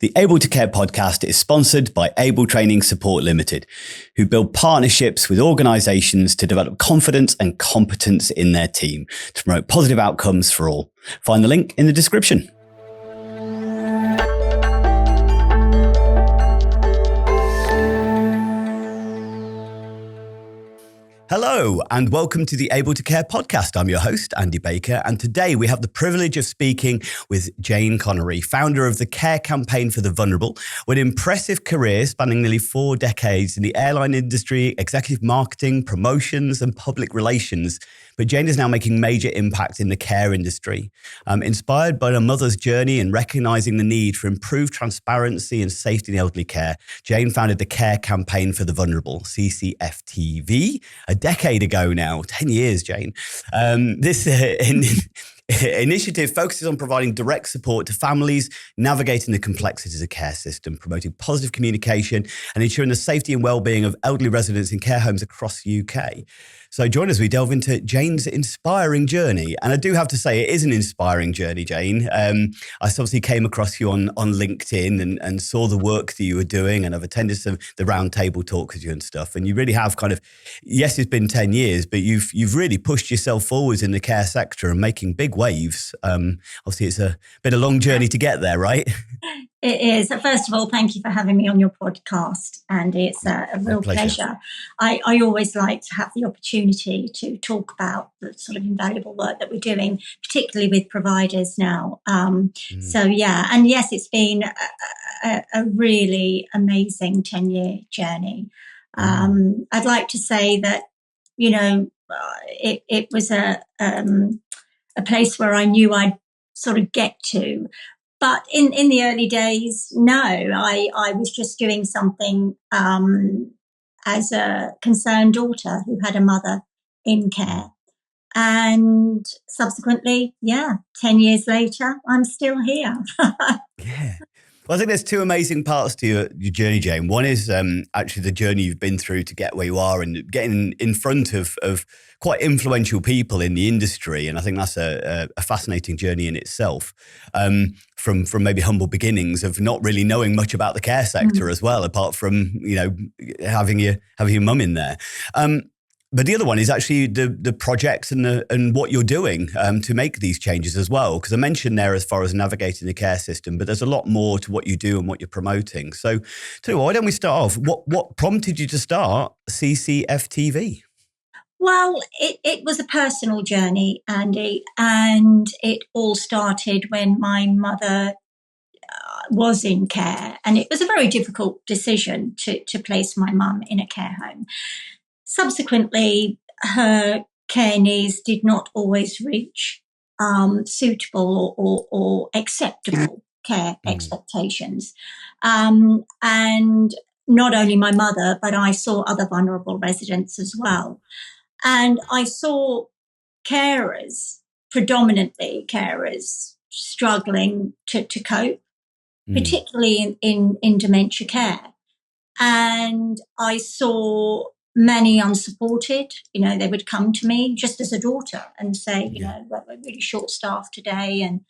The Able to Care podcast is sponsored by Able Training Support Limited, who build partnerships with organisations to develop confidence and competence in their team to promote positive outcomes for all. Find the link in the description. Hello and welcome to the Able to Care podcast. I'm your host, Andy Baker, and today we have the privilege of speaking with Jayne Connery, founder of the Care Campaign for the Vulnerable, with an impressive career spanning nearly 4 decades in the airline industry, executive marketing, promotions and public relations. But Jayne is now making major impact in the care industry. Inspired by her mother's journey and recognising the need for improved transparency and safety in elderly care, Jayne founded the Care Campaign for the Vulnerable, CCFV, a decade ago now, 10 years, Jayne. This initiative focuses on providing direct support to families navigating the complexities of the care system, promoting positive communication and ensuring the safety and well-being of elderly residents in care homes across the UK. So join us as we delve into Jayne's inspiring journey. And I do have to say, it is an inspiring journey, Jayne. I obviously came across you on LinkedIn and saw the work that you were doing, and I've attended some the round table talks with you and stuff. And you really have kind of, yes, it's been 10 years, but you've really pushed yourself forwards in the care sector and making big waves. Obviously, it's been a long journey to get there, right? It is. First of all, thank you for having me on your podcast, and it's a real pleasure. I always like to have the opportunity to talk about the sort of invaluable work that we're doing, particularly with providers now. So, yeah, and yes, it's been a really amazing 10-year journey. I'd like to say that, you know, it was a place where I knew I'd sort of get to. But in the early days, no, I was just doing something as a concerned daughter who had a mother in care. And subsequently, 10 years later, I'm still here. Yeah. Well, I think there's 2 amazing parts to your journey, Jayne. One is actually the journey you've been through to get where you are and getting in front of quite influential people in the industry. And I think that's a fascinating journey in itself, from maybe humble beginnings of not really knowing much about the care sector as well, apart from, you know, having your mum in there. But the other one is actually the projects and what you're doing to make these changes as well. Because I mentioned there as far as navigating the care system, but there's a lot more to what you do and what you're promoting. So, why don't we start off? What prompted you to start CCFTV? Well, it was a personal journey, Andy, and it all started when my mother was in care, and it was a very difficult decision to place my mum in a care home. Subsequently, her care needs did not always reach suitable or acceptable care expectations. And not only my mother, but I saw other vulnerable residents as well. And I saw carers, predominantly carers, struggling to cope, particularly in dementia care. And I saw many unsupported. You know, they would come to me just as a daughter and say, you know, we're really short-staffed today. And,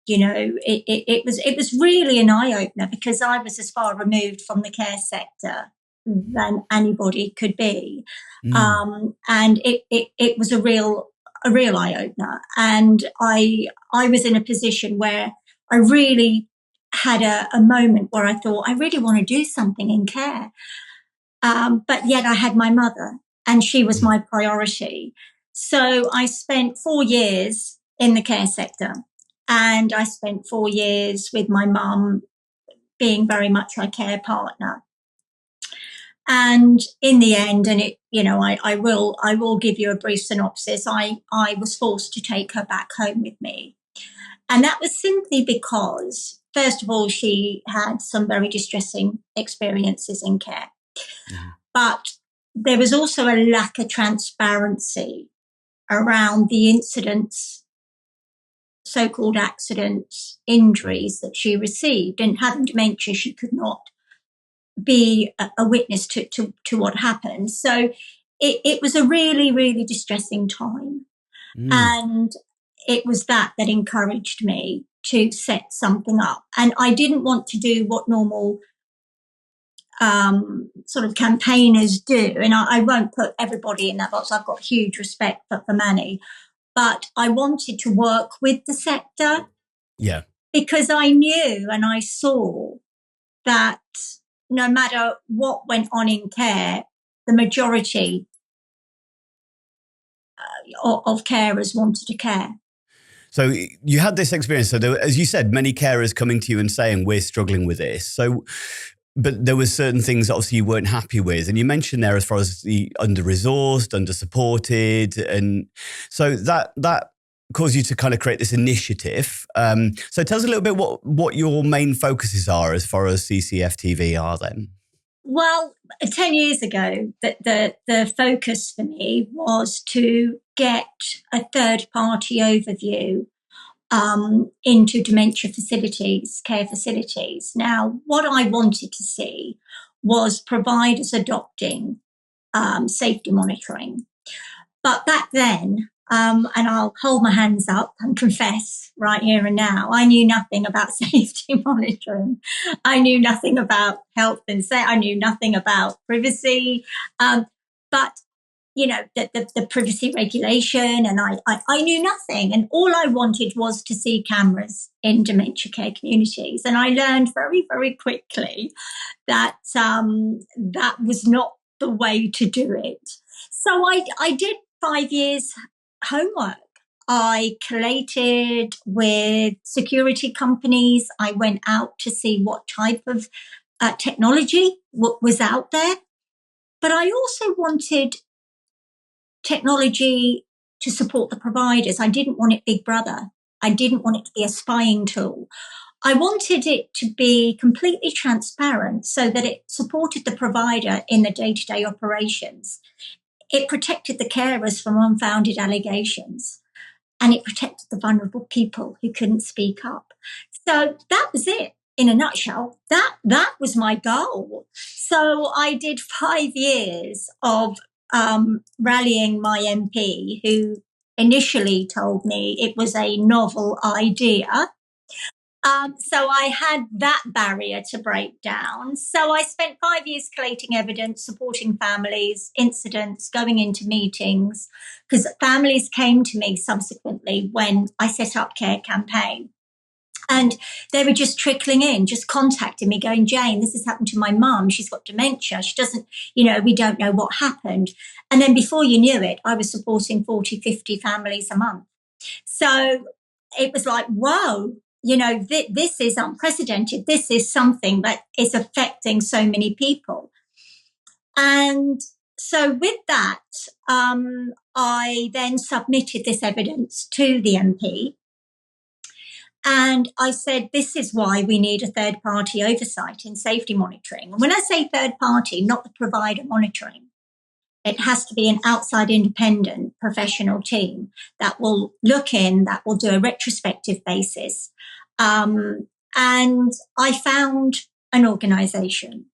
you know, it was really an eye-opener because I was as far removed from the care sector than anybody could be. And it was a real eye-opener. And I was in a position where I really had a moment where I thought, I really want to do something in care. But yet I had my mother and she was my priority. So I spent 4 years in the care sector, and I spent 4 years with my mum being very much her care partner. And in the end, and it, you know, I will give you a brief synopsis. I was forced to take her back home with me. And that was simply because, first of all, she had some very distressing experiences in care. But there was also a lack of transparency around the incidents, so-called accidents, injuries that she received. And having dementia, she could not be a witness to what happened. So it was a really, really distressing time. And it was that encouraged me to set something up. And I didn't want to do what normal sort of campaigners do. And I won't put everybody in that box. I've got huge respect for many. But I wanted to work with the sector. Yeah. Because I knew and I saw that no matter what went on in care, the majority of carers wanted to care. So you had this experience. So there, as you said, many carers coming to you and saying, we're struggling with this. So, but there were certain things obviously you weren't happy with. And you mentioned there as far as the under-resourced, under-supported. And so that caused you to kind of create this initiative. So tell us a little bit what your main focuses are as far as CCFTV are then. Well, 10 years ago, the focus for me was to get a third-party overview into dementia facilities, care facilities. Now, what I wanted to see was providers adopting safety monitoring. But back then, and I'll hold my hands up and confess right here and now, I knew nothing about safety monitoring. I knew nothing about health and safety. I knew nothing about privacy. But, you know, the privacy regulation, and I knew nothing. And all I wanted was to see cameras in dementia care communities. And I learned very, very quickly that that was not the way to do it. So I did 5 years homework. I collated with security companies. I went out to see what type of technology was out there. But I also wanted technology to support the providers. I didn't want it Big Brother. I didn't want it to be a spying tool. I wanted it to be completely transparent so that it supported the provider in the day-to-day operations. It protected the carers from unfounded allegations, and it protected the vulnerable people who couldn't speak up. So that was it in a nutshell. That was my goal. So I did 5 years of rallying my MP, who initially told me it was a novel idea. So I had that barrier to break down. So I spent 5 years collating evidence, supporting families, incidents, going into meetings, because families came to me subsequently when I set up Care Campaign. And they were just trickling in, just contacting me, going, Jayne, this has happened to my mum. She's got dementia. She doesn't, we don't know what happened. And then before you knew it, I was supporting 40, 50 families a month. So it was like, whoa. This is unprecedented. This is something that is affecting so many people. And so with that, I then submitted this evidence to the MP. And I said, this is why we need a third-party oversight in safety monitoring. And when I say third party, not the provider monitoring, it has to be an outside independent professional team that will look in, that will do a retrospective basis. And I found an organisation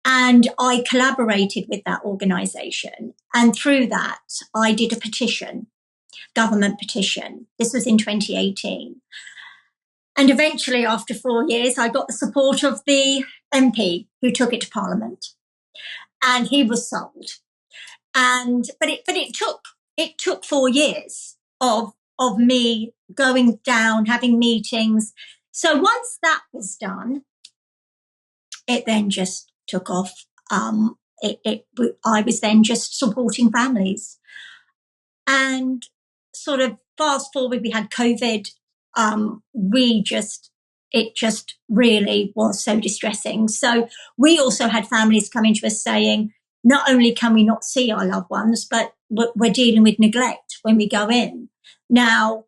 and I collaborated with that organisation. And through that, I did a petition, government petition. This was in 2018. And eventually, after 4 years, I got the support of the MP who took it to Parliament. And he was sold. But it took 4 years of me going down, having meetings. So once that was done, it then just took off. I was then just supporting families, and sort of fast forward, we had COVID. It just really was so distressing. So we also had families coming to us saying, not only can we not see our loved ones, but we're dealing with neglect when we go in. Now,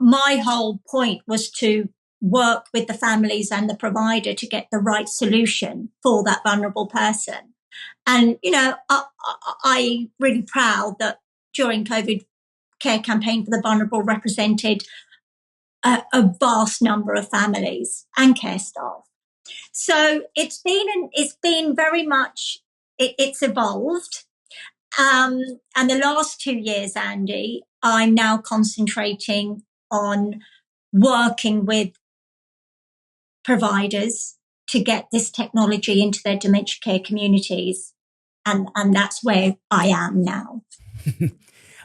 my whole point was to work with the families and the provider to get the right solution for that vulnerable person. And, I'm really proud that during COVID, Care Campaign for the Vulnerable represented a vast number of families and care staff. So it's been very much, it's evolved. And the last 2 years, Andy, I'm now concentrating on working with providers to get this technology into their dementia care communities. And that's where I am now.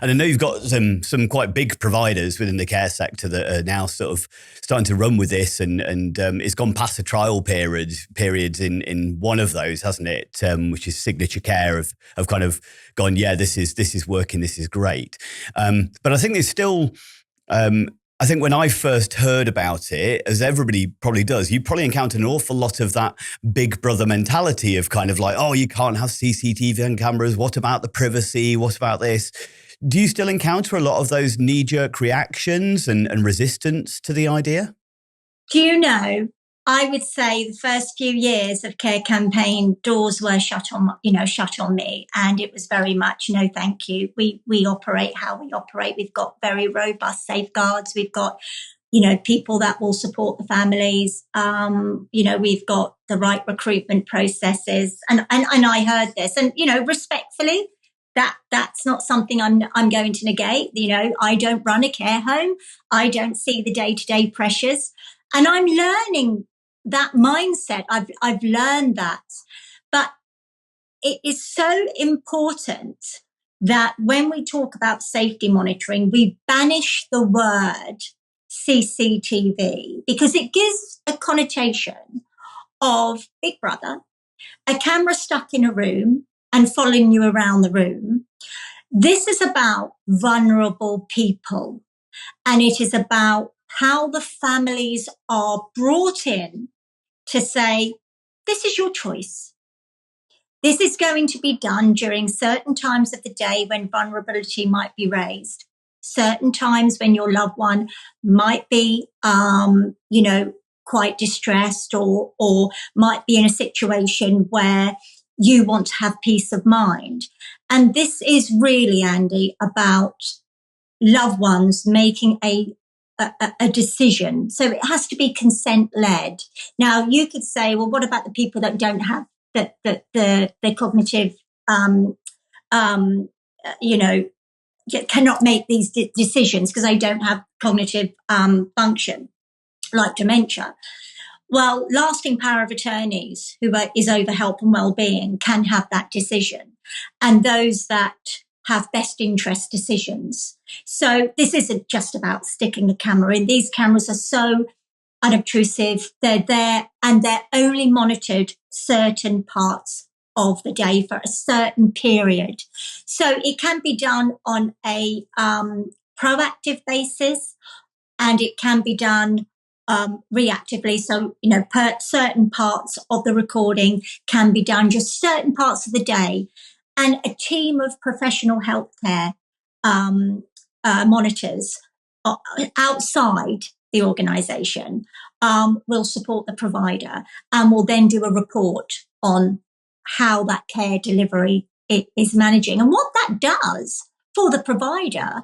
And I know you've got some quite big providers within the care sector that are now sort of starting to run with this, and it's gone past the trial periods in one of those, hasn't it? Which is Signature Care of kind of gone, yeah, this is working, this is great. But I think there's still. I think when I first heard about it, as everybody probably does, you probably encountered an awful lot of that big brother mentality of kind of like, oh, you can't have CCTV and cameras. What about the privacy? What about this? Do you still encounter a lot of those knee-jerk reactions and resistance to the idea? Do you know, I would say the first few years of Care Campaign, doors were shut on me. And it was very much, no, thank you. We operate how we operate. We've got very robust safeguards. We've got, people that will support the families. We've got the right recruitment processes. And I heard this, and, respectfully, that's not something I'm going to negate. I don't run a care home. I don't see the day-to-day pressures. And I'm learning that mindset. I've learned that. But it is so important that when we talk about safety monitoring, we banish the word CCTV, because it gives a connotation of Big Brother, a camera stuck in a room and following you around the room. This is about vulnerable people, and it is about how the families are brought in to say, this is your choice. This is going to be done during certain times of the day when vulnerability might be raised, certain times when your loved one might be, quite distressed or might be in a situation where you want to have peace of mind. And this is really, Andy, about loved ones making a decision. So it has to be consent-led. Now, you could say, well, what about the people that don't have the cognitive, cannot make these decisions because they don't have cognitive function, like dementia? Well, lasting power of attorneys, who is over health and well-being, can have that decision. And those that have best interest decisions. So this isn't just about sticking a camera in. These cameras are so unobtrusive. They're there and they're only monitored certain parts of the day for a certain period. So it can be done on a proactive basis, and it can be done reactively. So, certain parts of the recording can be done just certain parts of the day. And a team of professional healthcare monitors outside the organisation will support the provider and will then do a report on how that care delivery is managing. And what that does for the provider,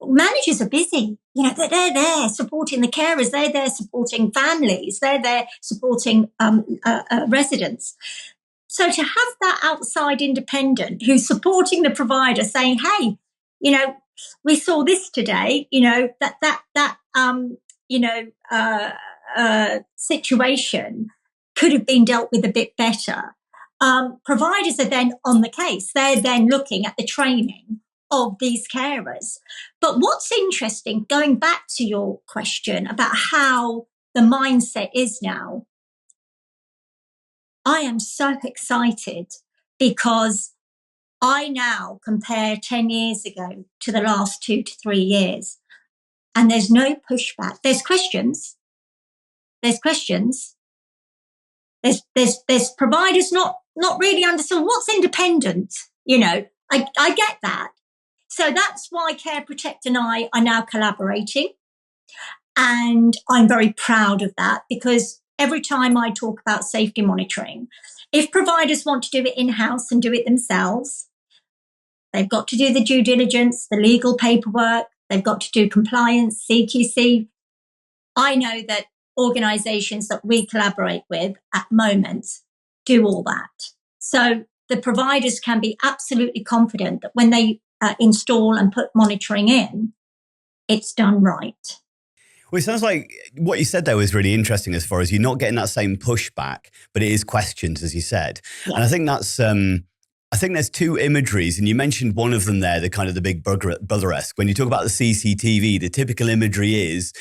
managers are busy. They're there supporting the carers. They're there supporting families. They're there supporting residents. So to have that outside independent who's supporting the provider saying, hey, we saw this today, situation could have been dealt with a bit better. Providers are then on the case. They're then looking at the training of these carers. But what's interesting, going back to your question about how the mindset is now, I am so excited because I now compare 10 years ago to the last 2 to 3 years, and there's no pushback. There's questions. There's providers not really understand what's independent. I get that. So that's why Care Protect and I are now collaborating. And I'm very proud of that, because every time I talk about safety monitoring, if providers want to do it in-house and do it themselves, they've got to do the due diligence, the legal paperwork, they've got to do compliance, CQC. I know that organisations that we collaborate with at the moment do all that. So the providers can be absolutely confident that when they install and put monitoring in, it's done right. Well, it sounds like what you said there was really interesting as far as you're not getting that same pushback, but it is questions, as you said. Yeah. And I think that's, I think there's two imageries, and you mentioned one of them there, the kind of the big brother-esque. When you talk about the CCTV, the typical imagery is,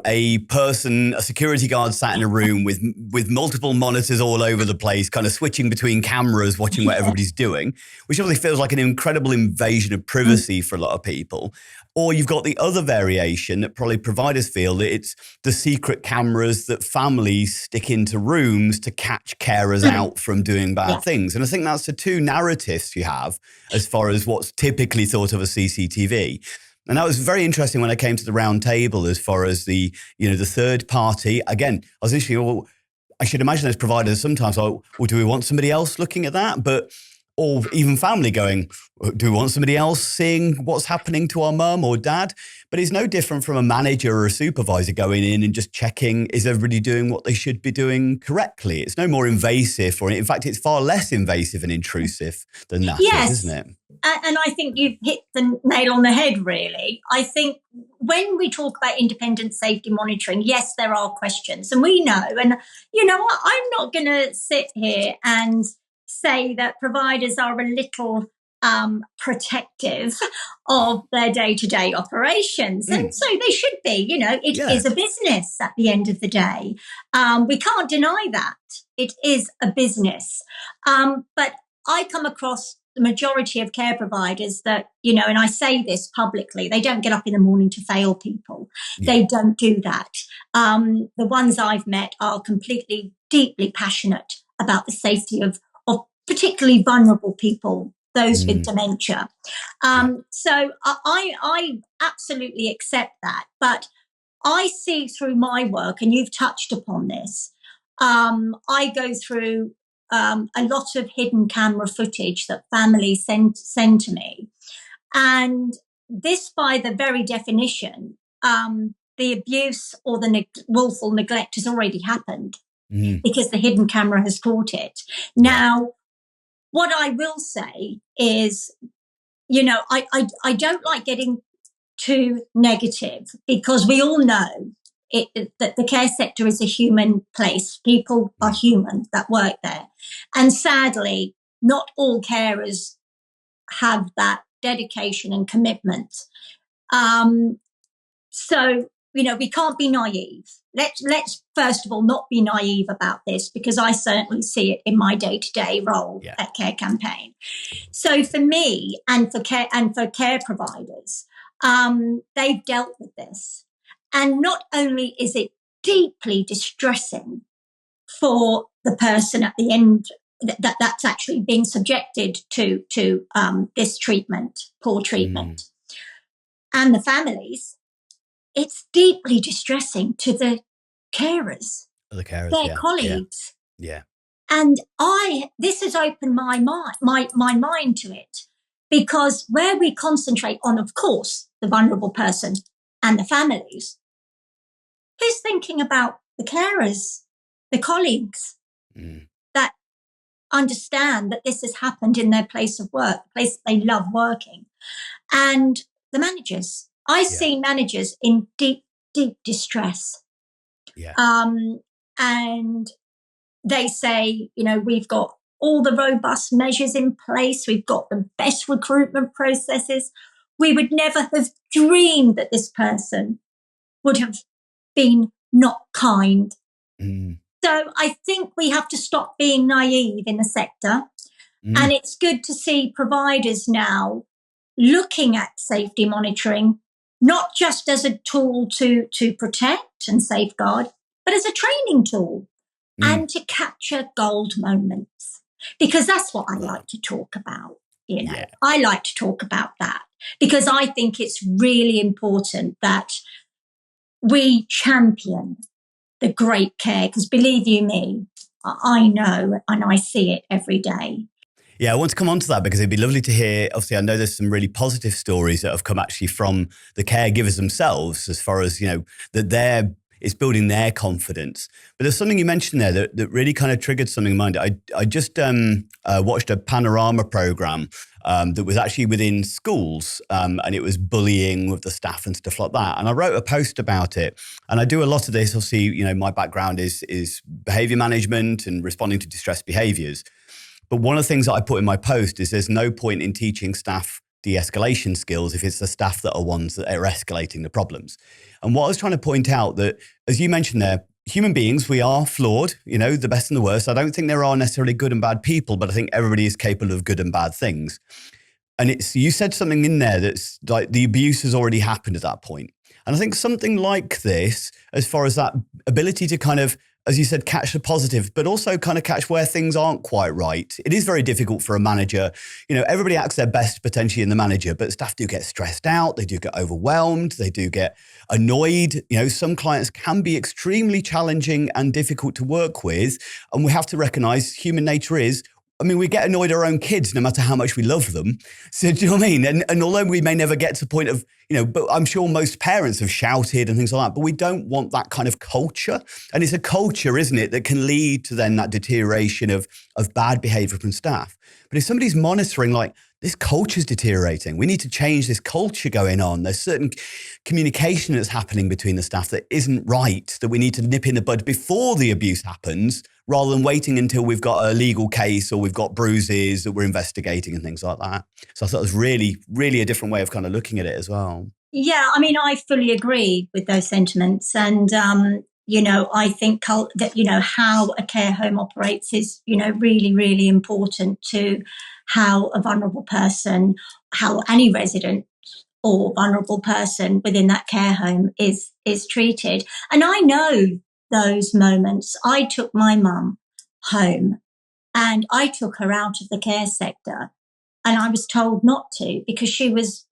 a person, a security guard sat in a room with multiple monitors all over the place, kind of switching between cameras, watching what everybody's doing, which obviously feels like an incredible invasion of privacy for a lot of people. Or you've got the other variation that probably providers feel that it's the secret cameras that families stick into rooms to catch carers out from doing bad things. And I think that's the two narratives you have as far as what's typically thought of as CCTV. And that was very interesting when I came to the round table as far as the third party. Again, I was initially, I should imagine those providers sometimes like, well, do we want somebody else looking at that? Or even family going, do we want somebody else seeing what's happening to our mum or dad? But it's no different from a manager or a supervisor going in and just checking, is everybody doing what they should be doing correctly? It's no more invasive, or in fact, it's far less invasive and intrusive than that, isn't it? And I think you've hit the nail on the head, really. I think when we talk about independent safety monitoring, yes, there are questions. And we know, and you know what, I'm not going to sit here and say that providers are a little protective of their day-to-day operations. And so they should be, it is a business at the end of the day. We can't deny that. It is a business. But I come across the majority of care providers that, and I say this publicly, they don't get up in the morning to fail people. Yeah. They don't do that. The ones I've met are completely, deeply passionate about the safety of particularly vulnerable people, those with dementia. So I absolutely accept that. But I see through my work, and you've touched upon this, I go through a lot of hidden camera footage that families send to me. And this, by the very definition, the abuse or the willful neglect has already happened because the hidden camera has caught it. Now, what I will say is, I don't like getting too negative because we all know that the care sector is a human place. People are human that work there. And sadly, not all carers have that dedication and commitment. So, we can't be naive. Let's first of all not be naive about this, because I certainly see it in my day-to-day role at Care Campaign. So for me and for care providers, they've dealt with this. And not only is it deeply distressing for the person at the end that's actually being subjected to this treatment, poor treatment, and the families, it's deeply distressing to the carers, their colleagues. Yeah. And this has opened my mind to it, because where we concentrate on, of course, the vulnerable person and the families, who's thinking about the carers, the colleagues that understand that this has happened in their place of work, the place that they love working, and the managers. I see managers in deep, deep distress. Yeah. And they say, we've got all the robust measures in place. We've got the best recruitment processes. We would never have dreamed that this person would have been not kind. So I think we have to stop being naive in the sector. And it's good to see providers now looking at safety monitoring, not just as a tool to protect and safeguard, but as a training tool and to capture gold moments, because that's what I like to talk about. I like to talk about that because I think it's really important that we champion the great care, because believe you me, I know and I see it every day. Yeah, I want to come on to that because it'd be lovely to hear. Obviously, I know there's some really positive stories that have come actually from the caregivers themselves, as far as, that they're it's building their confidence. But there's something you mentioned there that really kind of triggered something in mind. I just watched a panorama program that was actually within schools, and it was bullying with the staff and stuff like that. And I wrote a post about it. And I do a lot of this. Obviously, you know, my background is behavior management and responding to distress behaviors. But one of the things that I put in my post is there's no point in teaching staff de-escalation skills if it's the staff that are ones that are escalating the problems. And what I was trying to point out that, as you mentioned there, human beings, we are flawed, you know, the best and the worst. I don't think there are necessarily good and bad people, but I think everybody is capable of good and bad things. And you said something in there that's like the abuse has already happened at that point. And I think something like this, as far as that ability to kind of, as you said, catch the positive, but also kind of catch where things aren't quite right. It is very difficult for a manager. You know, everybody acts their best potentially in the manager, but staff do get stressed out. They do get overwhelmed. They do get annoyed. You know, some clients can be extremely challenging and difficult to work with. And we have to recognize human nature is, I mean, we get annoyed at our own kids no matter how much we love them. So do you know what I mean? And although we may never get to the point of, you know, but I'm sure most parents have shouted and things like that, but we don't want that kind of culture. And it's a culture, isn't it, that can lead to then that deterioration of bad behavior from staff. But if somebody's monitoring, like, this culture is deteriorating, we need to change this culture going on. There's certain communication that's happening between the staff that isn't right, that we need to nip in the bud before the abuse happens, rather than waiting until we've got a legal case or we've got bruises that we're investigating and things like that. So I thought it was really, really a different way of kind of looking at it as well. Yeah, I mean, I fully agree with those sentiments. And, you know, I think that, you know, how a care home operates is, you know, really, really important to how a vulnerable person, how any resident or vulnerable person within that care home is treated. And I know those moments. I took my mum home and I took her out of the care sector, and I was told not to because she was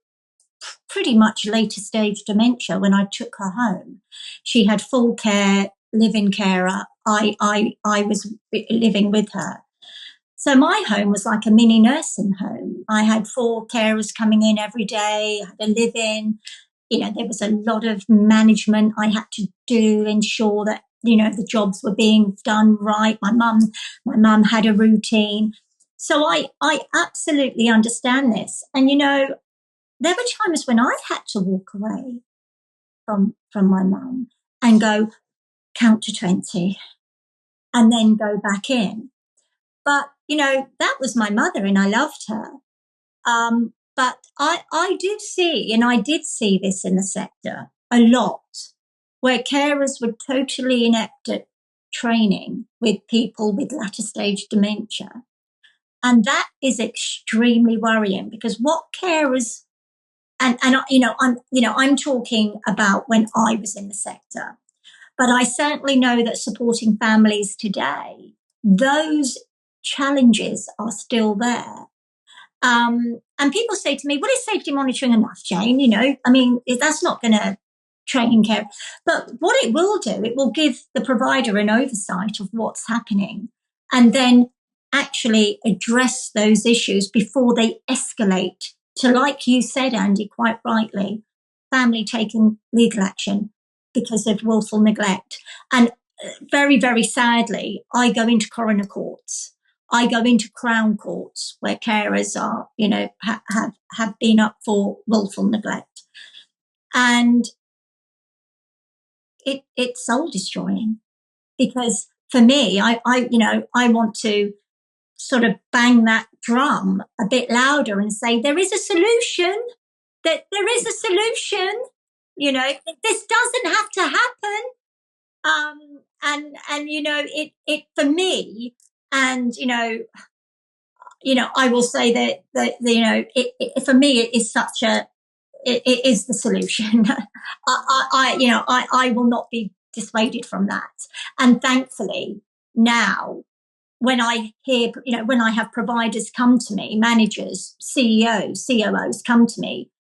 pretty much later stage dementia when I took her home. She had full care, live-in carer. I was living with her. So my home was like a mini nursing home. I had 4 carers coming in every day. I had a live-in. You know, there was a lot of management I had to do, ensure that, you know, the jobs were being done right. My mum had a routine. So I absolutely understand this. And, you know, there were times when I had to walk away from my mum and go, count to 20 and then go back in. But, you know, that was my mother and I loved her. But I do see, and I did see this in the sector a lot, where carers were totally inept at training with people with latter stage dementia. And that is extremely worrying because what carers, and I'm talking about when I was in the sector, but I certainly know that supporting families today, those challenges are still there. And people say to me, well, is safety monitoring enough, Jayne? You know, I mean, that's not going to train care. But what it will do, it will give the provider an oversight of what's happening and then actually address those issues before they escalate to, like you said, Andy, quite rightly, family taking legal action because of willful neglect. And very, very sadly, I go into coroner courts. I go into Crown courts where carers are, you know, have been up for willful neglect. And it's soul destroying because for me, I want to sort of bang that drum a bit louder and say, there is a solution, that there is a solution, you know, this doesn't have to happen. And, you know, it for me, and, you know, I will say that you know, it for me, it is such a, it is the solution. I will not be dissuaded from that. And thankfully now, when I hear, you know, when I have providers come to me, managers, CEOs, COOs come to me,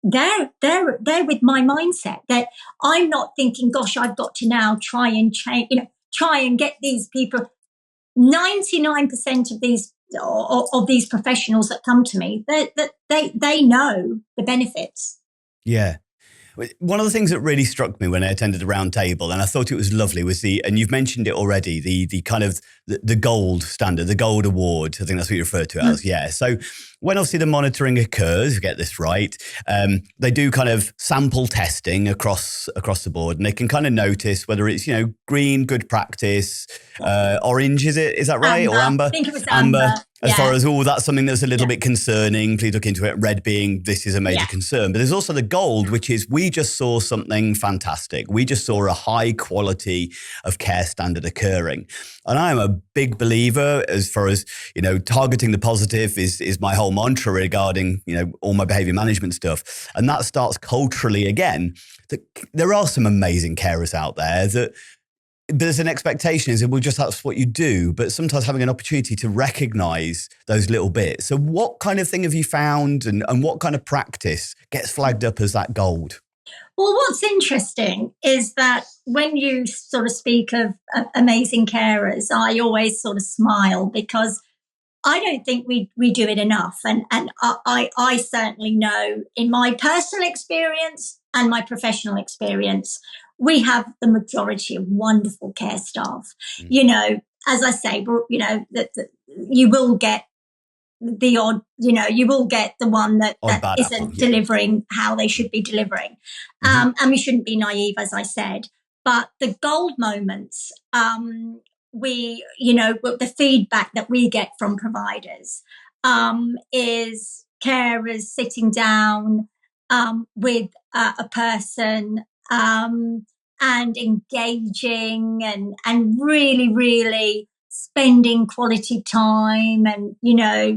they're with my mindset that I'm not thinking, gosh, I've got to now try and change, you know, try and get these people. 99% of these professionals that come to me, they know the benefits. Yeah. One of the things that really struck me when I attended the round table, and I thought it was lovely, was and you've mentioned it already, the kind of the gold standard, the gold award. I think that's what you refer to it as. Yeah. So when obviously the monitoring occurs, you get this right, they do kind of sample testing across the board, and they can kind of notice whether it's, green, good practice, orange, is that right? Amber. Or amber? I think it was amber. As far as, that's something that's a little bit concerning, please look into it. Red being, this is a major concern. But there's also the gold, which is, we just saw something fantastic. We just saw a high quality of care standard occurring. And I am a big believer, as far as, targeting the positive is my whole mantra regarding, all my behavior management stuff. And that starts culturally again. There are some amazing carers out there that there's an expectation is, well, just that's what you do, but sometimes having an opportunity to recognize those little bits. So what kind of thing have you found, and what kind of practice gets flagged up as that gold? Well, what's interesting is that when you sort of speak of amazing carers, I always sort of smile, because I don't think we do it enough. And I certainly know, in my personal experience and my professional experience, we have the majority of wonderful care staff. As I say, that you will get the odd, you will get the one that isn't delivering how they should be delivering. And we shouldn't be naive, as I said. But the gold moments, the feedback that we get from providers is carers sitting down with a person and engaging and really, really spending quality time and,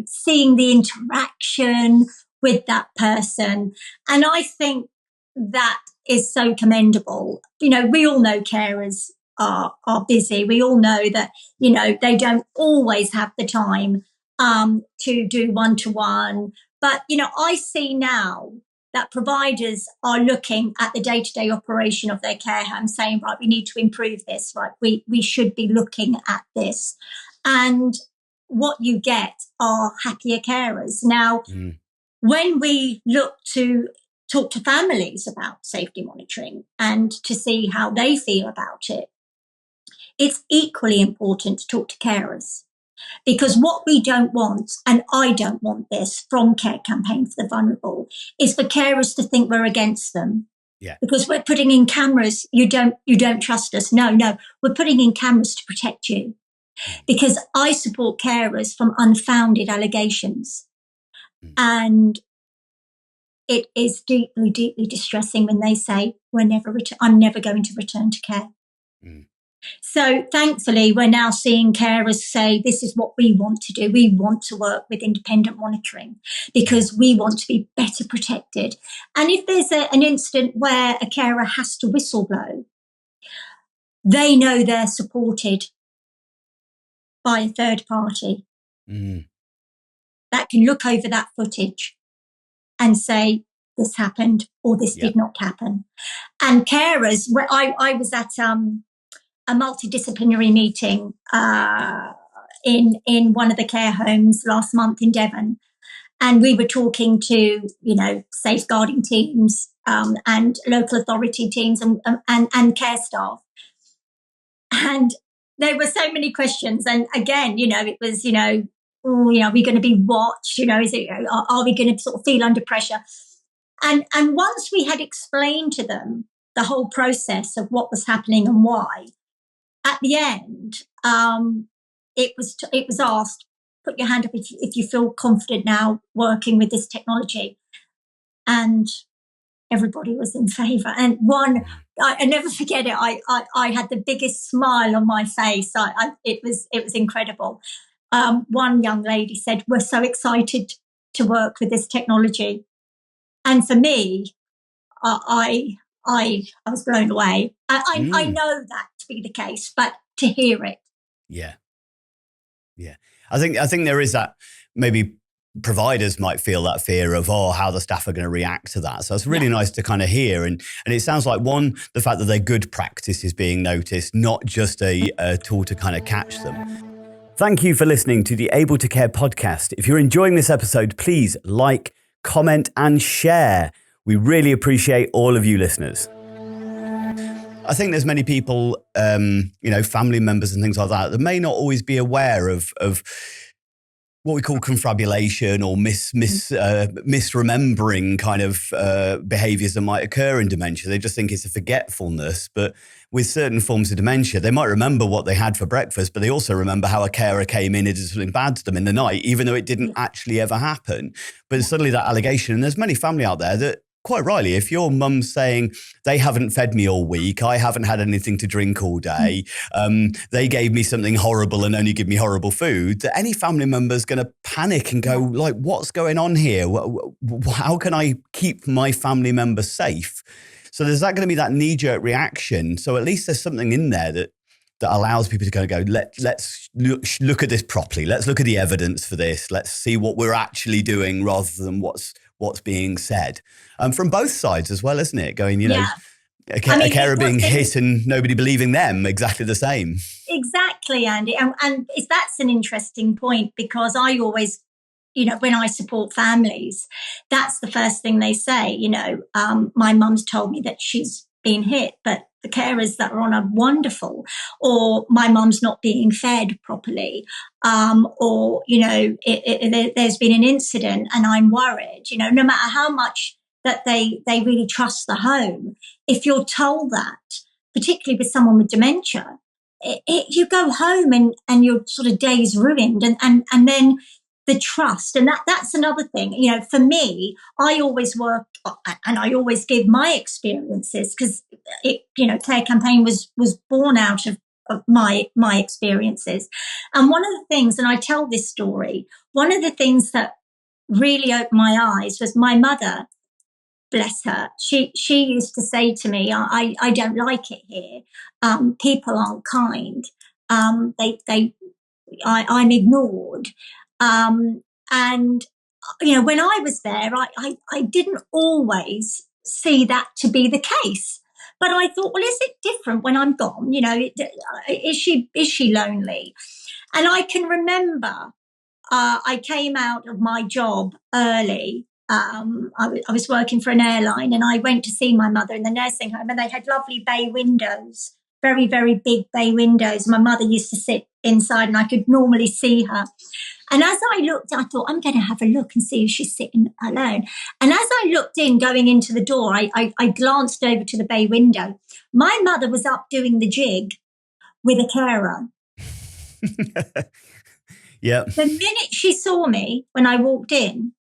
seeing the interaction with that person. And I think that is so commendable. We all know carers are busy. We all know that, they don't always have the time to do one-to-one. But, I see now that providers are looking at the day-to-day operation of their care home, saying, right, we need to improve this, right? We should be looking at this. And what you get are happier carers. Now, when we look to talk to families about safety monitoring and to see how they feel about it, it's equally important to talk to carers. Because what we don't want, and I don't want this from Care Campaign for the Vulnerable, is for carers to think we're against them. Yeah. Because we're putting in cameras, you don't trust us. No, we're putting in cameras to protect you. Because I support carers from unfounded allegations. And it is deeply, deeply distressing when they say, I'm never going to return to care. So thankfully, we're now seeing carers say, this is what we want to do. We want to work with independent monitoring because we want to be better protected. And if there's an incident where a carer has to whistleblow, they know they're supported by a third party that can look over that footage and say, this happened or this did not happen. And carers, I was at a multidisciplinary meeting in one of the care homes last month in Devon. And we were talking to, safeguarding teams and local authority teams and care staff. And there were so many questions. And again, it was, are we going to be watched? Are we going to sort of feel under pressure? And once we had explained to them the whole process of what was happening and why, at the end, it was asked, put your hand up if you feel confident now working with this technology. And everybody was in favour. And I never forget it. I had the biggest smile on my face. It was incredible. One young lady said, we're so excited to work with this technology. And for me, I was blown away. I know that to be the case, but to hear it. Yeah. I think there is that, maybe providers might feel that fear of, how the staff are going to react to that. So it's really nice to kind of hear. And it sounds like, one, the fact that their good practice is being noticed, not just a tool to kind of catch them. Thank you for listening to the Able to Care podcast. If you're enjoying this episode, please like, comment and share. We really appreciate all of you listeners. I think there's many people, family members and things like that may not always be aware of what we call confabulation or misremembering kind of behaviors that might occur in dementia. They just think it's a forgetfulness. But with certain forms of dementia, they might remember what they had for breakfast, but they also remember how a carer came in and did something bad to them in the night, even though it didn't actually ever happen. But suddenly that allegation, and there's many family out there that quite rightly, if your mum's saying they haven't fed me all week, I haven't had anything to drink all day, they gave me something horrible and only give me horrible food, that any family member's going to panic and go like, what's going on here? How can I keep my family member safe? So there's that going to be that knee-jerk reaction. So at least there's something in there that allows people to go, let's look at this properly. Let's look at the evidence for this. Let's see what we're actually doing rather than what's being said. From both sides as well, isn't it? Going, a carer being hit and nobody believing them, exactly the same. Exactly, Andy. And that's an interesting point, because I always, when I support families, that's the first thing they say. My mum's told me that she's been hit, but the carers that are on are wonderful, or my mum's not being fed properly, or there's been an incident and I'm worried. No matter how much that they really trust the home, if you're told that, particularly with someone with dementia, you go home and your sort of day's ruined, and then the trust. And that's another thing. For me, I always work and I always give my experiences, because Care Campaign was born out of my experiences. And one of the things, and I tell this story, one of the things that really opened my eyes was my mother, bless her. She used to say to me, I don't like it here. People aren't kind. I'm ignored. And when I was there, I didn't always see that to be the case. But I thought, well, is it different when I'm gone? Is she lonely? And I can remember I came out of my job early. I was working for an airline, and I went to see my mother in the nursing home, and they had lovely bay windows, very, very big bay windows. My mother used to sit inside, and I could normally see her. And as I looked, I thought, I'm going to have a look and see if she's sitting alone. And as I looked in, going into the door, I glanced over to the bay window. My mother was up doing the jig with a carer. Yeah. The minute she saw me when I walked in,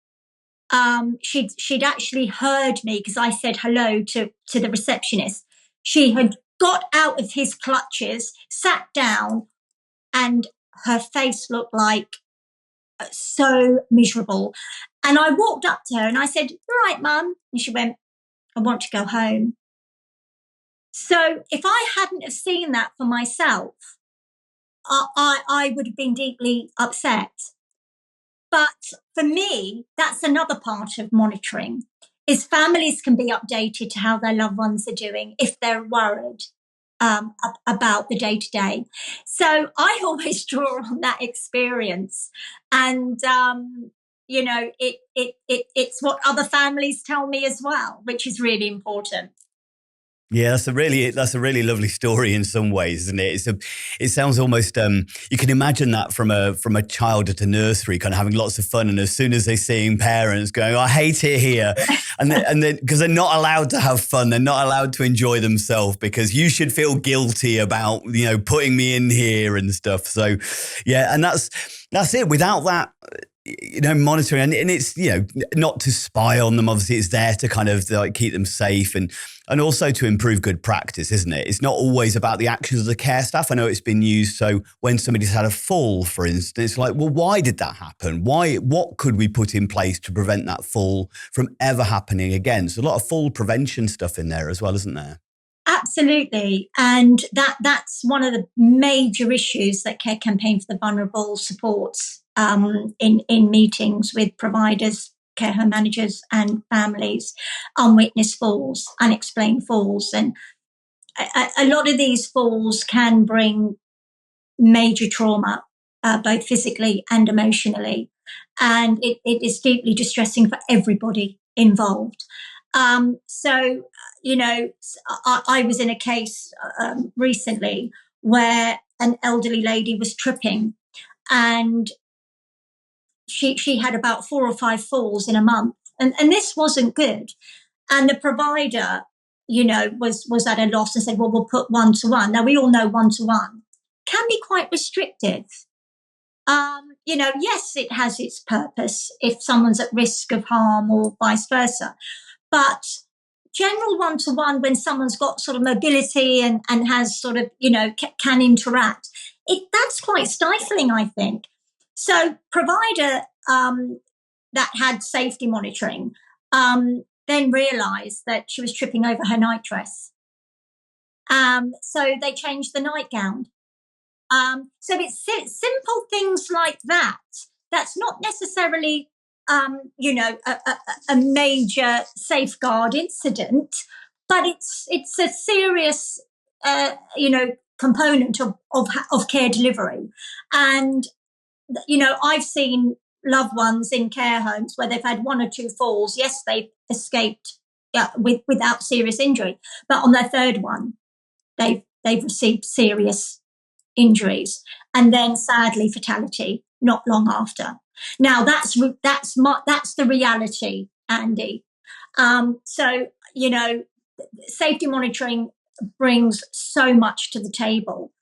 she'd actually heard me, because I said hello to the receptionist. She had got out of his clutches, sat down, and her face looked like so miserable. And I walked up to her and I said, "All right, Mum." And she went, "I want to go home." So if I hadn't have seen that for myself, I would have been deeply upset. But for me, that's another part of monitoring, is families can be updated to how their loved ones are doing if they're worried about the day-to-day. So I always draw on that experience. And, it's what other families tell me as well, which is really important. Yeah, that's a really lovely story in some ways, isn't it? It sounds almost you can imagine that from a child at a nursery, kind of having lots of fun, and as soon as they're seeing parents going, "I hate it here," and then because they're not allowed to have fun, they're not allowed to enjoy themselves because you should feel guilty about putting me in here and stuff. So yeah, and that's it. Without that, monitoring, and it's not to spy on them. Obviously, it's there to kind of like keep them safe and also to improve good practice, isn't it? It's not always about the actions of the care staff. I know it's been used. So when somebody's had a fall, for instance, like, well, why did that happen? What could we put in place to prevent that fall from ever happening again? So a lot of fall prevention stuff in there as well, isn't there? Absolutely. And that's one of the major issues that Care Campaign for the Vulnerable supports in meetings with providers, care home managers and families. Unwitnessed falls, unexplained falls. And a lot of these falls can bring major trauma, both physically and emotionally. And it is deeply distressing for everybody involved. So, I was in a case recently where an elderly lady was tripping, and she had about 4 or 5 falls in a month, and this wasn't good. And the provider, was at a loss and said, well, we'll put 1-to-1. Now we all know 1-to-1 can be quite restrictive. Yes, it has its purpose if someone's at risk of harm or vice versa. But general 1-to-1, when someone's got sort of mobility and has sort of, can interact, that's quite stifling, I think. So provider that had safety monitoring then realised that she was tripping over her nightdress. So they changed the nightgown. So it's simple things like that. That's not necessarily, a major safeguard incident, but it's a serious, component of care delivery. And, I've seen loved ones in care homes where they've had 1 or 2 falls. Yes, they've escaped without serious injury, but on their third one, they've received serious injuries, and then sadly fatality not long after. Now that's the reality, Andy. So safety monitoring brings so much to the table,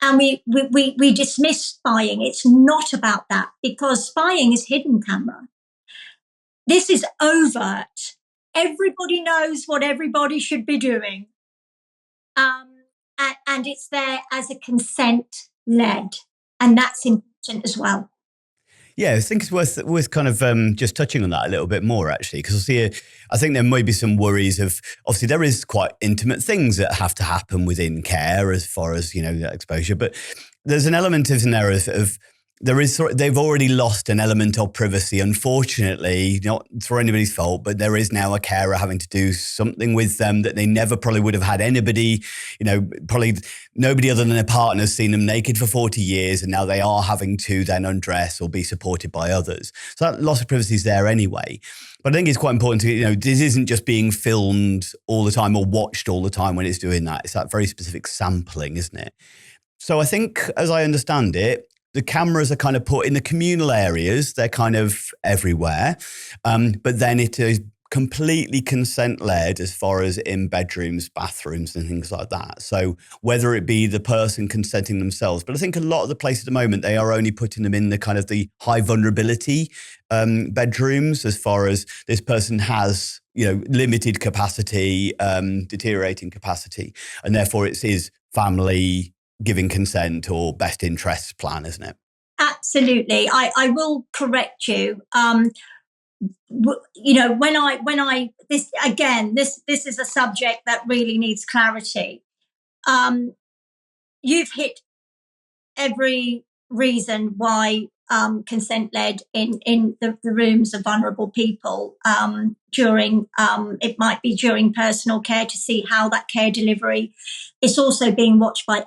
and we dismiss spying. It's not about that, because spying is hidden camera. This is overt. Everybody knows what everybody should be doing. And it's there as a consent-led, and that's important as well. Yeah, I think it's worth kind of just touching on that a little bit more, actually, because I think there might be some worries of, obviously there is quite intimate things that have to happen within care as far as, exposure, but there's an element in there of they've already lost an element of privacy, unfortunately, not for anybody's fault, but there is now a carer having to do something with them that they never probably would have had anybody, probably nobody other than their partner has seen them naked for 40 years, and now they are having to then undress or be supported by others. So that loss of privacy is there anyway. But I think it's quite important to, this isn't just being filmed all the time or watched all the time when it's doing that. It's that very specific sampling, isn't it? So I think, as I understand it, the cameras are kind of put in the communal areas. They're kind of everywhere. But then it is completely consent-led as far as in bedrooms, bathrooms and things like that. So whether it be the person consenting themselves, but I think a lot of the places at the moment, they are only putting them in the kind of the high vulnerability bedrooms, as far as this person has, limited capacity, deteriorating capacity. And therefore it is family giving consent or best interests plan, isn't it? Absolutely. I will correct you. This is a subject that really needs clarity. You've hit every reason why consent-led in the rooms of vulnerable people during, it might be during personal care, to see how that care delivery is also being watched by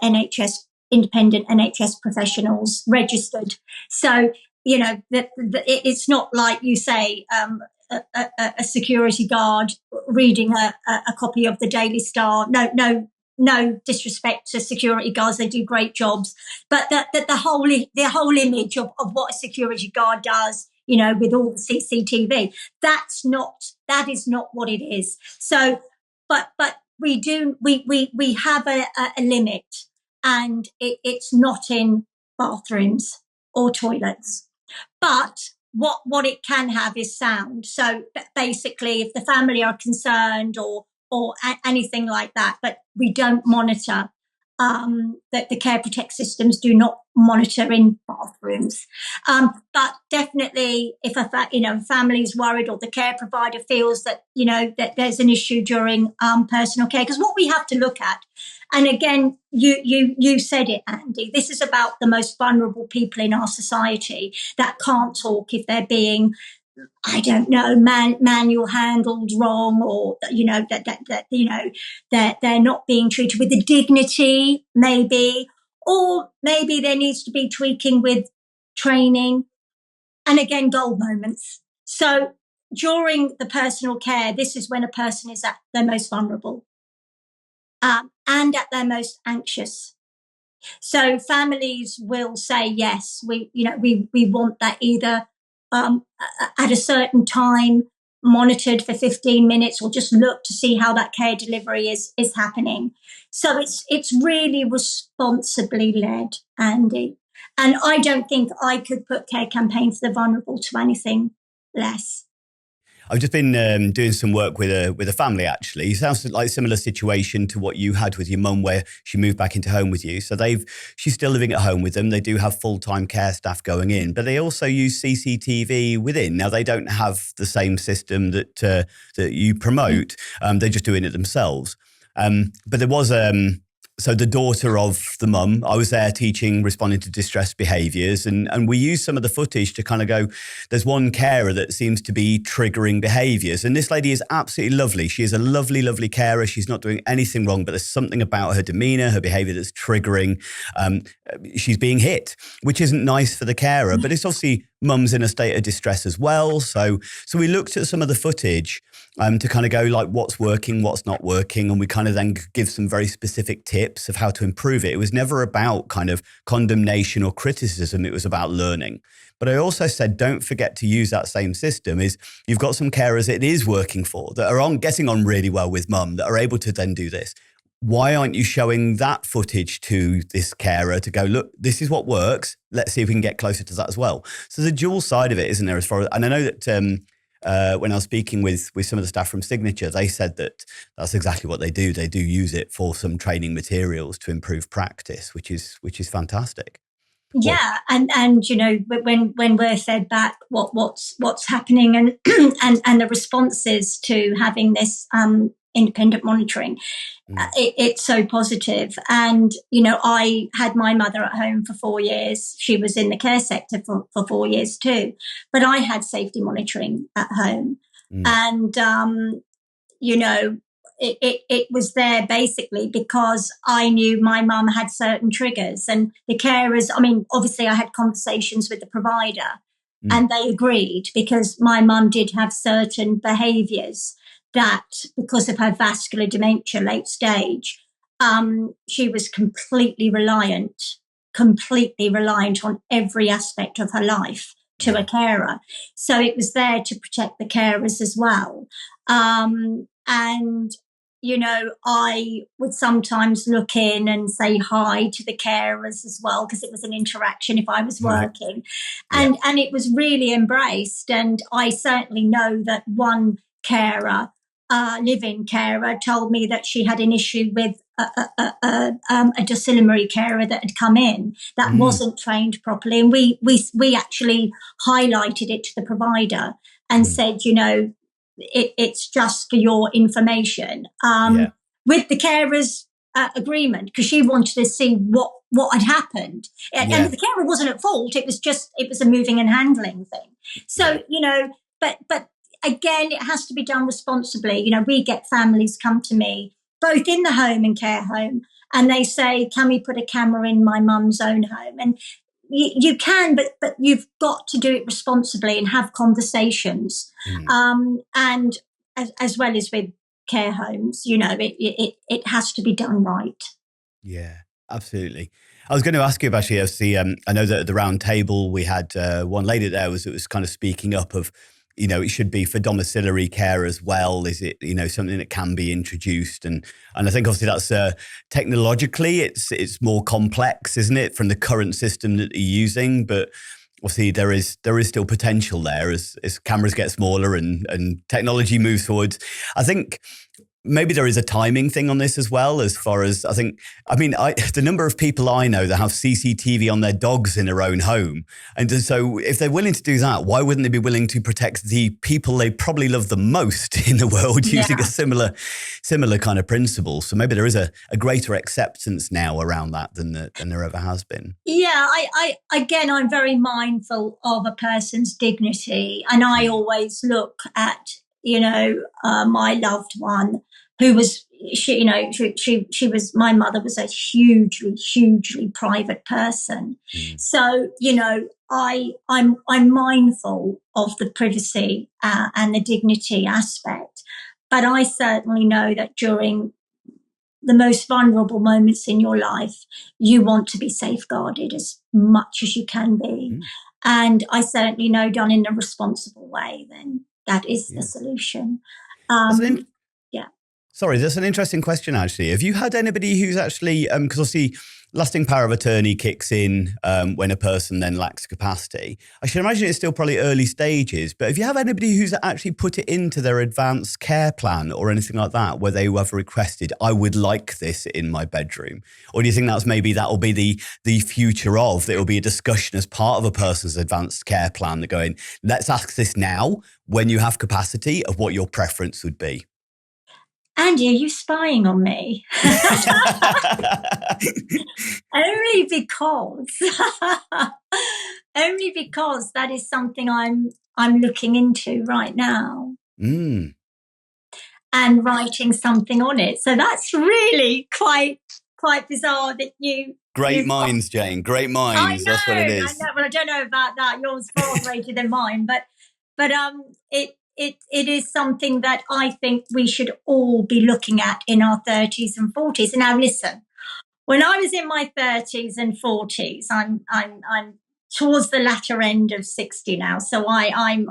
independent NHS professionals registered. So, it's not like you say, a security guard reading a copy of the Daily Star. No disrespect to security guards, they do great jobs, but the whole image of what a security guard does, with all the CCTV, that is not what it is. So, but we have a limit, and it's not in bathrooms or toilets. But what it can have is sound. So basically, if the family are concerned or anything like that, but we don't monitor, that the Care Protect systems do not monitor in bathrooms. But definitely, if a family is worried, or the care provider feels that, that there's an issue during personal care, because what we have to look at, and again, you said it, Andy, this is about the most vulnerable people in our society that can't talk if they're being, I don't know, manual handled wrong, or that they're not being treated with the dignity, maybe, or maybe there needs to be tweaking with training, and again, gold moments. So during the personal care, this is when a person is at their most vulnerable, and at their most anxious. So families will say, yes, we want that either at a certain time, monitored for 15 minutes, or just look to see how that care delivery is happening. So it's really responsibly led, Andy. And I don't think I could put Care Campaign for the Vulnerable to anything less. I've just been doing some work with a family, actually. It sounds like a similar situation to what you had with your mum, where she moved back into home with you. So she's still living at home with them. They do have full-time care staff going in, but they also use CCTV within. Now, they don't have the same system that you promote. They're just doing it themselves. But there was so the daughter of the mum, I was there teaching responding to distress behaviours, and we used some of the footage to kind of go, there's one carer that seems to be triggering behaviours. And this lady is absolutely lovely. She is a lovely, lovely carer. She's not doing anything wrong, but there's something about her demeanour, her behaviour that's triggering. She's being hit, which isn't nice for the carer, but it's obviously mum's in a state of distress as well. So we looked at some of the footage to kind of go like what's working, what's not working. And we kind of then give some very specific tips of how to improve it. It was never about kind of condemnation or criticism. It was about learning. But I also said, don't forget to use that same system. Is you've got some carers it is working for that are getting on really well with mum, that are able to then do this. Why aren't you showing that footage to this carer to go, look, this is what works. Let's see if we can get closer to that as well. So the dual side of it, isn't there? As far as, and I know that when I was speaking with some of the staff from Signature, they said that that's exactly what they do. They do use it for some training materials to improve practice, which is fantastic. Yeah, and you know, when we're fed back what's happening and and the responses to having this independent monitoring, it's so positive. And you know, I had my mother at home for 4 years. She was in the care sector for 4 years too, but I had safety monitoring at home, and you know, it was there basically because I knew my mum had certain triggers, and the carers, I mean, obviously I had conversations with the provider and they agreed, because my mum did have certain behaviours that, because of her vascular dementia late stage, she was completely reliant on every aspect of her life to a carer. So it was there to protect the carers as well. And, you know, I would sometimes look in and say hi to the carers as well, because it was an interaction if I was working. And it was really embraced. And I certainly know that one carer, live-in carer, told me that she had an issue with a dociliary carer that had come in that wasn't trained properly. And we actually highlighted it to the provider and said, you know, it's just for your information, with the carer's agreement, because she wanted to see what had happened. And the carer wasn't at fault. It was a moving and handling thing. So, you know, but again, it has to be done responsibly. You know, we get families come to me, both in the home and care home, and they say, can we put a camera in my mum's own home? And you can, but you've got to do it responsibly and have conversations. And as well as with care homes, you know, it has to be done right. Yeah, absolutely. I was going to ask you about actually, I know that at the round table we had one lady there that was kind of speaking up of, you know, it should be for domiciliary care as well. Is it, you know, something that can be introduced? And I think obviously that's technologically it's more complex, isn't it, from the current system that you're using? But obviously there is still potential there as cameras get smaller and technology moves forward. I think maybe there is a timing thing on this as well, as far as the number of people I know that have CCTV on their dogs in their own home. And so if they're willing to do that, why wouldn't they be willing to protect the people they probably love the most in the world using a similar kind of principle? So maybe there is a greater acceptance now around that than there ever has been. Yeah, I'm very mindful of a person's dignity. And I always look at, you know, my loved one who was she was, my mother was a hugely private person. So, I'm mindful of the privacy and the dignity aspect. But I certainly know that during the most vulnerable moments in your life, you want to be safeguarded as much as you can be. And I certainly know, done in a responsible way, then that is the solution. Sorry, that's an interesting question, actually. Have you had anybody who's actually, because obviously lasting power of attorney kicks in when a person then lacks capacity. I should imagine it's still probably early stages, but have you had anybody who's actually put it into their advanced care plan or anything like that, where they have requested, I would like this in my bedroom? Or do you think that'll be the future of, that will be a discussion as part of a person's advanced care plan, that going, let's ask this now when you have capacity of what your preference would be? Andy, are you spying on me? Only because that is something I'm looking into right now. And writing something on it. So that's really quite bizarre that you... Great minds, Jayne. Great minds. That's what it is. I know. Well, I don't know about that. Yours far greater than mine. But it is something that I think we should all be looking at in our 30s and 40s. And now listen, when I was in my 30s and 40s, I'm towards the latter end of 60 now. So I'm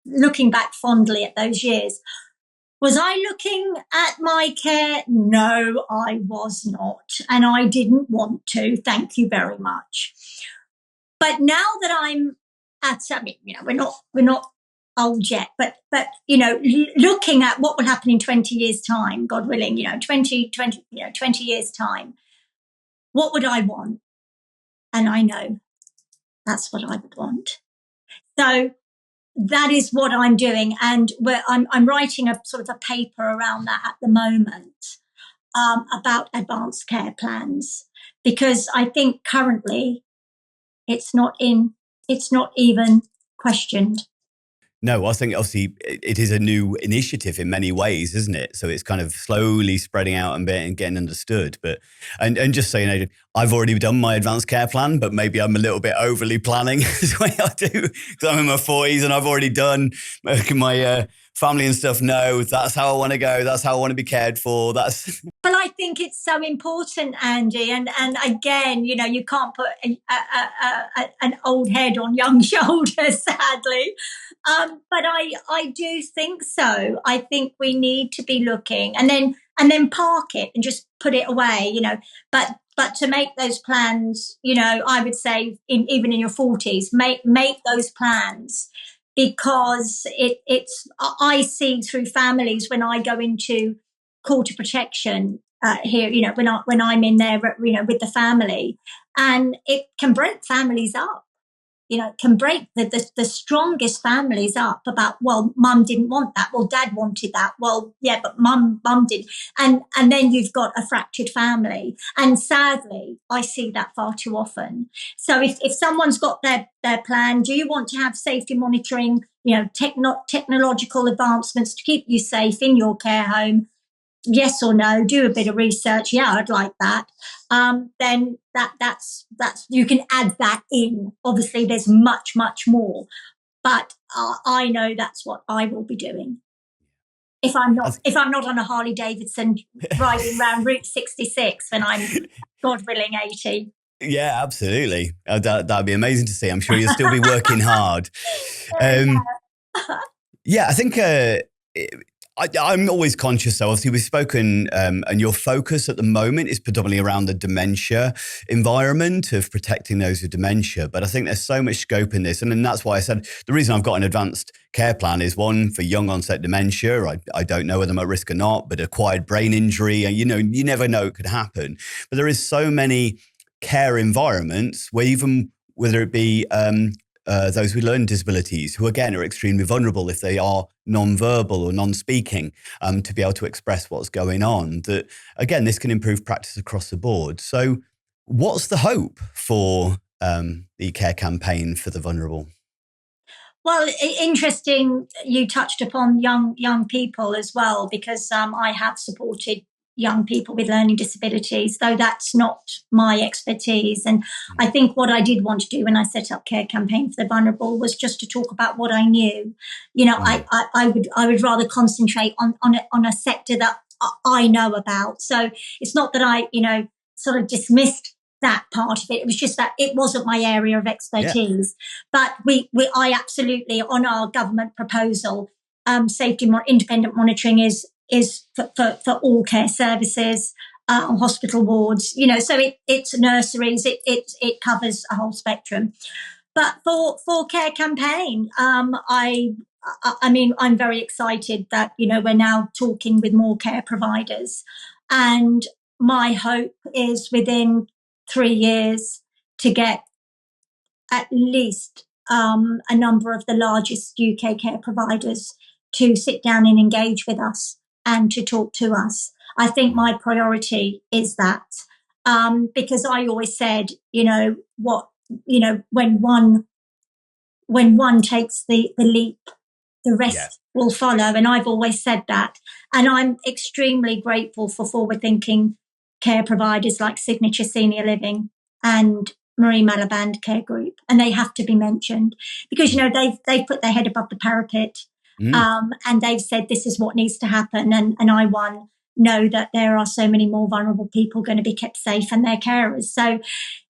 looking back fondly at those years. Was I looking at my care? No, I was not. And I didn't want to. Thank you very much. But now that I'm we're not old yet, but looking at what will happen in 20 years' time, God willing, 20 years' time, what would I want? And I know that's what I would want. So that is what I'm doing, and I'm writing a sort of a paper around that at the moment, about advanced care plans, because I think currently it's not even questioned. No, I think obviously it is a new initiative in many ways, isn't it? So it's kind of slowly spreading out and getting understood. But and just so you know, I've already done my advanced care plan, but maybe I'm a little bit overly planning the way I do, because I'm in my 40s and I've already done my family and stuff. No, that's how I want to go. That's how I want to be cared for. That's. Well, I think it's so important, Andy. And again, you can't put an old head on young shoulders, sadly. But I do think so. I think we need to be looking, and then park it and just put it away, But to make those plans, I would say even in your 40s, make those plans, because it's I see through families when I go into call to protection here, when I'm in there, with the family, and it can break families up. Can break the strongest families up about, well, mum didn't want that. Well, dad wanted that. Well, yeah, but mum did. And then you've got a fractured family. And sadly, I see that far too often. So if someone's got their plan, do you want to have safety monitoring, technological advancements to keep you safe in your care home? Yes or no, do a bit of research. Yeah, I'd like that. Then that's you can add that in. Obviously, there's much more, but I know that's what I will be doing. If I'm not on a Harley Davidson riding around Route 66 when I'm, God willing, 80. Yeah, absolutely. That'd be amazing to see. I'm sure you'll still be working hard. Yeah, I think. I'm always conscious, though. Obviously, we've spoken, and your focus at the moment is predominantly around the dementia environment, of protecting those with dementia. But I think there's so much scope in this. And then that's why I said the reason I've got an advanced care plan is, one, for young onset dementia. I don't know whether I'm at risk or not, but acquired brain injury, and you never know, it could happen. But there is so many care environments where, even whether it be those with learning disabilities, who again are extremely vulnerable if they are non-verbal or non-speaking, to be able to express what's going on, that again, this can improve practice across the board. So what's the hope for the care campaign for the vulnerable? Well, interesting. You touched upon young people as well, because I have supported young people with learning disabilities, though that's not my expertise. And I think what I did want to do when I set up Care Campaign for the Vulnerable was just to talk about what I knew. You know, I would rather concentrate on a sector that I know about. So it's not that I, sort of dismissed that part of it. It was just that it wasn't my area of expertise. Yeah. But I absolutely, on our government proposal, safety independent monitoring is for all care services, hospital wards. So it's nurseries. It covers a whole spectrum. But for Care Campaign, I mean, I'm very excited that we're now talking with more care providers, and my hope is within 3 years to get at least a number of the largest UK care providers to sit down and engage with us and to talk to us. I think my priority is that, because I always said, when one takes the leap, the rest will follow. And I've always said that. And I'm extremely grateful for forward-thinking care providers like Signature Senior Living and Marie Malaband Care Group. And they have to be mentioned because, they've put their head above the parapet, and they've said this is what needs to happen. And I, know that there are so many more vulnerable people going to be kept safe and their carers. So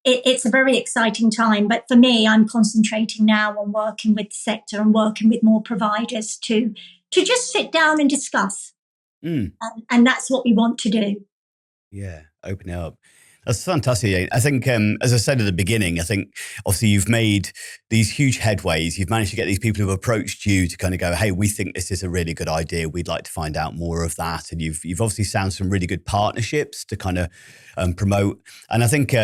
it's a very exciting time. But for me, I'm concentrating now on working with the sector and working with more providers to just sit down and discuss. And that's what we want to do. Yeah, open it up. That's fantastic. I think, as I said at the beginning, I think obviously you've made these huge headways. You've managed to get these people who've approached you to kind of go, hey, we think this is a really good idea. We'd like to find out more of that. And you've obviously found some really good partnerships to kind of promote. And I think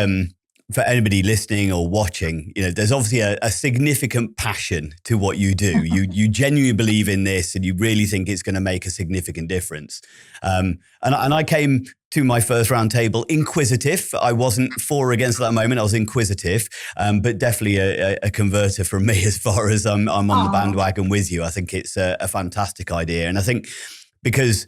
for anybody listening or watching, there's obviously a significant passion to what you do. You genuinely believe in this and you really think it's going to make a significant difference. And I came to my first round table inquisitive. I wasn't for or against at that moment. I was inquisitive, but definitely a converter from me as far as I'm on the bandwagon with you. I think it's a fantastic idea. And I think because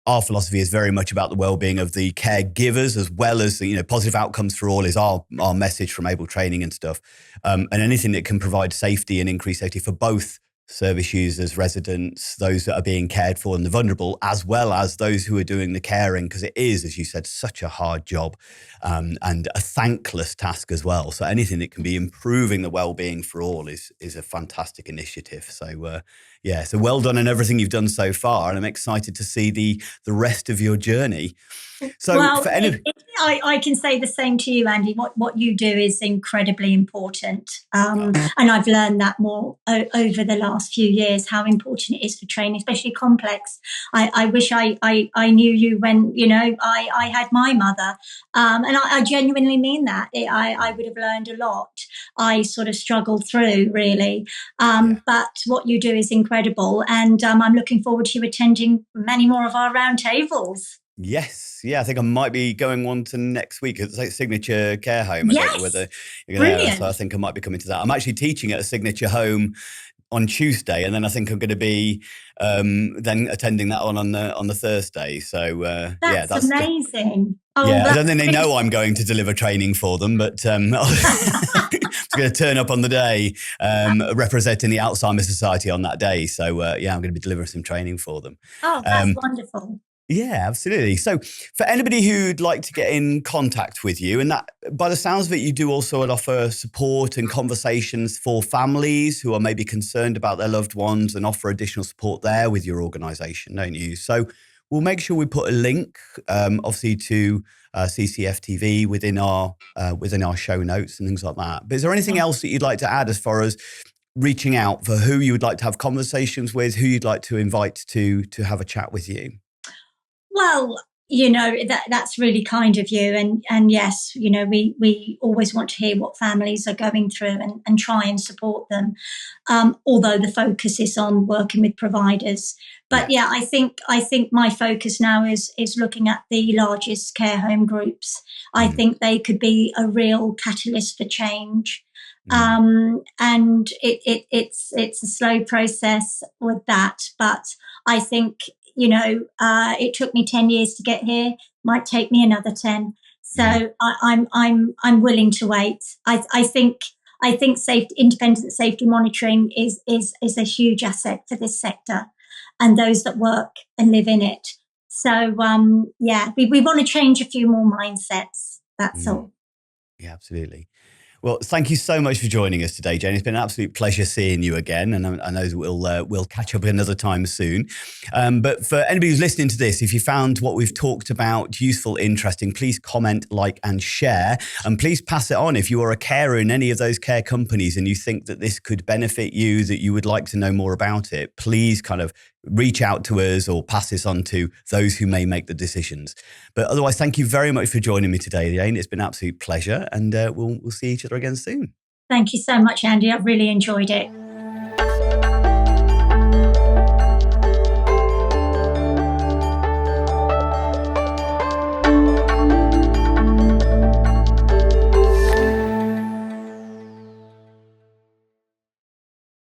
our philosophy is very much about the well-being of the caregivers as well as, positive outcomes for all is our message from Able Training and stuff. And anything that can provide safety and increase safety for both service users, residents, those that are being cared for and the vulnerable, as well as those who are doing the caring, because it is, as you said, such a hard job and a thankless task as well. So anything that can be improving the well-being for all is a fantastic initiative. So so well done on everything you've done so far, and I'm excited to see the rest of your journey. So I can say the same to you, Andy. What you do is incredibly important, and I've learned that more over the last few years, how important it is for training, especially complex. I wish I knew you when I had my mother, and I genuinely mean that. I would have learned a lot. I sort of struggled through really, but what you do is incredible, and I'm looking forward to you attending many more of our roundtables. Yes. Yeah, I think I might be going on to next week. It's like Signature Care Home. I don't know whether you're gonna, so I think I might be coming to that. I'm actually teaching at a Signature Home on Tuesday, and then I think I'm going to be then attending that one on the Thursday. So that's amazing. I don't think they know I'm going to deliver training for them, but I'm going to turn up on the day representing the Alzheimer's Society on that day. So I'm going to be delivering some training for them. Oh, that's wonderful. Yeah, absolutely. So for anybody who'd like to get in contact with you, and that by the sounds of it, you do also offer support and conversations for families who are maybe concerned about their loved ones and offer additional support there with your organisation, don't you? So we'll make sure we put a link, obviously, to CCFTV within our show notes and things like that. But is there anything else that you'd like to add as far as reaching out for who you would like to have conversations with, who you'd like to invite to have a chat with you? Well, That's really kind of you. And yes, we always want to hear what families are going through and try and support them. Although the focus is on working with providers. But yeah, I think my focus now is looking at the largest care home groups. I think they could be a real catalyst for change. And it's a slow process with that, but I think it took me 10 years to get here. Might take me another 10. So I'm willing to wait. I think independent safety monitoring is a huge asset for this sector and those that work and live in it. So we want to change a few more mindsets. That's all. Yeah, absolutely. Well, thank you so much for joining us today, Jayne. It's been an absolute pleasure seeing you again, and I know we'll catch up another time soon. But for anybody who's listening to this, if you found what we've talked about useful, interesting, please comment, like, and share, and please pass it on. If you are a carer in any of those care companies and you think that this could benefit you, that you would like to know more about it, please kind of reach out to us or pass this on to those who may make the decisions. But otherwise, thank you very much for joining me today, Jayne. It's been an absolute pleasure, and we'll see each other again soon. Thank you so much, Andy. I've really enjoyed it.